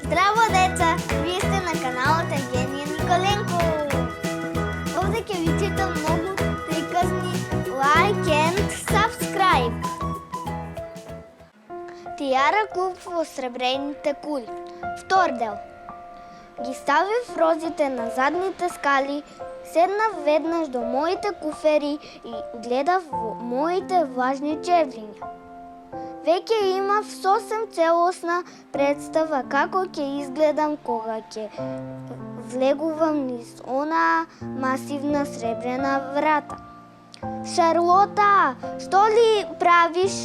Здраво, деца! Вие сте на каналот Евгенија Николенко. Овде ќе ви читам многу приказни. Like and subscribe. Тиара клуб во сребрените кули. Втор дел. Ги ставив розите на задните скали, седнав веднаш до моите куфери и гледав во моите влажни чевлиња. Веќе имав сосем целосна представа како ќе изгледам кога ќе влегувам низ онаа масивна сребрена врата. Шарлота, што ли правиш?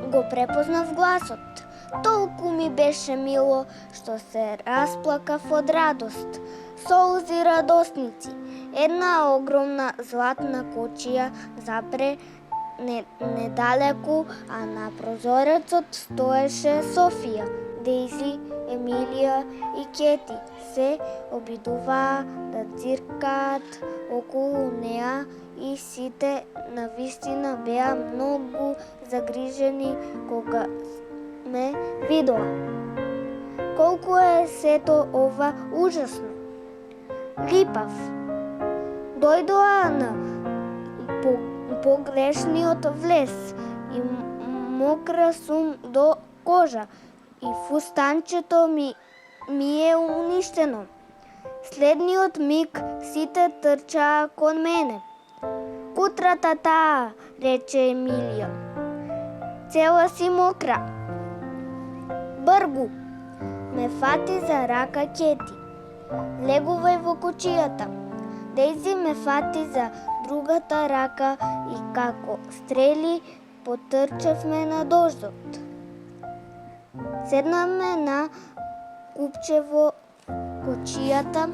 Го препознав гласот. Толку ми беше мило што се расплакав од радост. Солзи радосници. Една огромна златна кочија запре недалеку, а на прозорецот стоеше Софија, Дејзи, Емилија и Кети. Се обидуваа да циркаат околу неа и сите навистина беа многу загрижени кога ме видоа. Колку е сето ова ужасно. Липав. Дојдоа на погрешниот влез и мокра сум до кожа и фустанчето ми е уништено. Следниот миг сите трчаа кон мене. Кутра тата, рече Емилија. Цела си мокра. Бргу. Ме фати за рака Кети. Легувај во кучијата. Дејзи ме фати за другата рака и како стрели потрчевме на дождот. Седнаме на купче во кучијата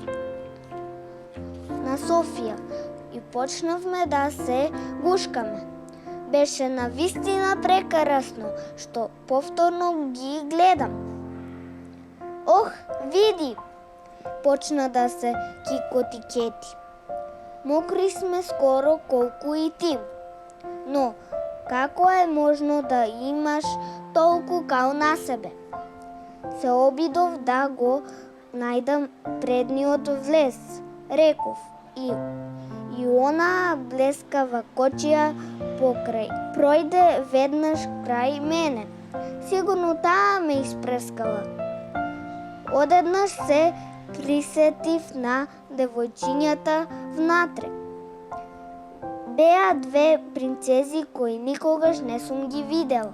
на Софија и почнавме да се гушкаме. Беше навистина прекрасно што повторно ги гледам. Ох, види! Почна да се кикоти Кети. Мокри сме скоро колку и ти. Но, како е можно да имаш толку кал на себе? Се обидов да го најдам предниот влез, реков, и она блескава кочија пројде веднаш крај мене. Сигурно таа ме испрескала. Одеднаш се присетив на девојчињата внатре. Беа две принцези кои никогаш не сум ги видела.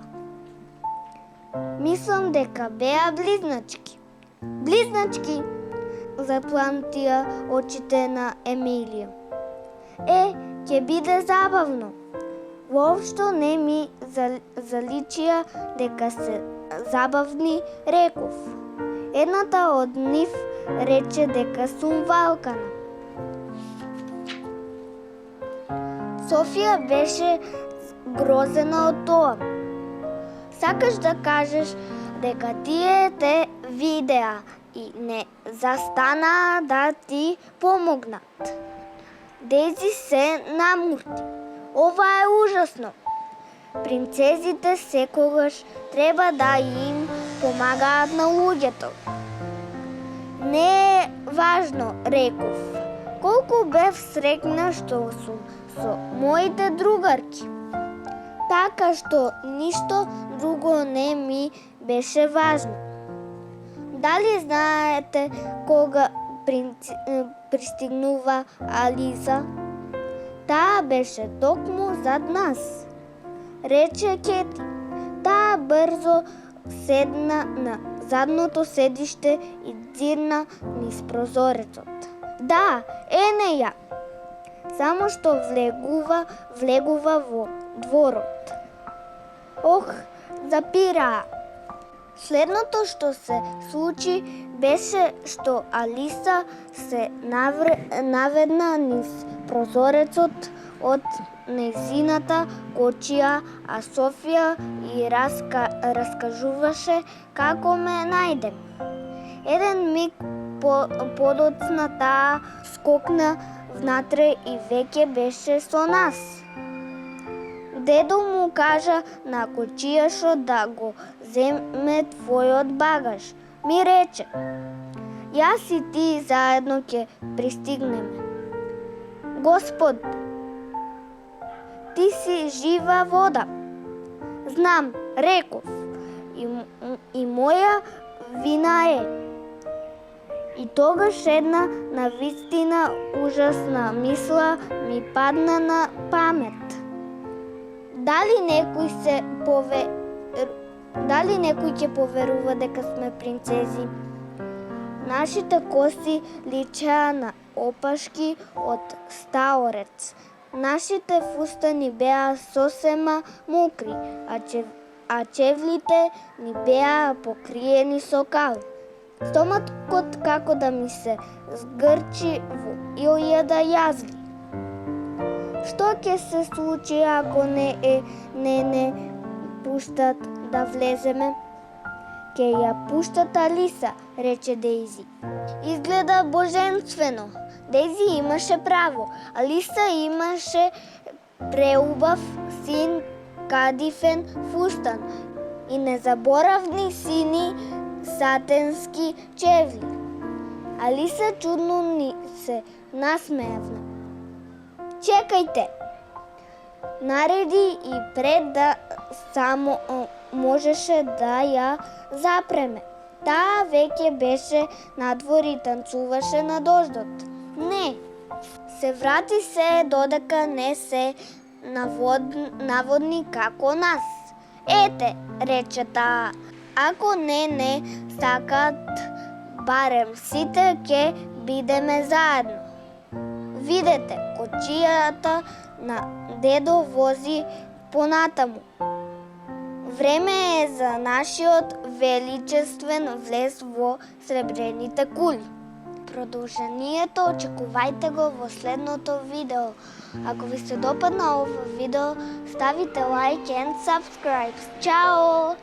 Мислам дека беа близначки. Близначки! Заплантија очите на Емилија. Ќе биде забавно. Воопшто не ми заличија дека се забавни, реков. Едната од нив рече дека сум валкана. Софија беше грозена од тоа. Сакаш да кажеш дека тие те видеа и не застанаа да ти помогнат. Дејзи се намурти. Ова е ужасно. Принцезите секогаш треба да им помагаат на луѓето. Не е важно, реков. Колку бев среќна што сум со моите другарки. Така што ништо друго не ми беше важно. Дали знаете кога пристигнува Алиса? Таа беше токму зад нас, рече Кети. Таа брзо седна на задното седиште и дзирна низ прозорецот. Да, не ја. Само што влегува во дворот. Ох, запираа. Следното што се случи беше што Алиса се наведна низ прозорецот од нејзината кочија, а Софија и раскажуваше како ме најде. Еден миг подоцна таа скокна внатре и веќе беше со нас. Дедо му кажа на кочијашот да го земе твојот багаж. ми рече: "Јас и ти заедно ќе пристигнеме." "Господ, ти си жива вода." "Знам," реков, "и моја вина е." И тогаш една навистина ужасна мисла ми падна на памет. Дали некој ќе поверува дека сме принцези? Нашите коси личеа на опашки од стаорец. Нашите фустани беа сосема мокри, а чевлите ни беа покриени со кал. Стомакот како да ми се згрчи во илјада јазви. Што ќе се случи ако не пуштат да влеземе? "Ќе ја пуштат Алиса," рече Дејзи. Изгледа божествено. Дејзи имаше право. Алиса имаше преубав син кадифен фустан и незаборавни сини сатенски чевли. Алиса чудно ни се насмевна. "Чекајте!" нареди и пред да само можеше да ја запреме. Таа веќе беше надвор и танцуваше на дождот. "Не, се врати се додека не се наводни како нас." "Ете," рече таа, "ако не сакат, барем сите ќе бидеме заедно. Видете, кочијата на дедо вози понатаму. Време е за нашиот величествен влез во сребрените кули." Продолжението очекувајте го во следното видео. Ако ви се допадна ова видео, ставите лайк and subscribe. Чао!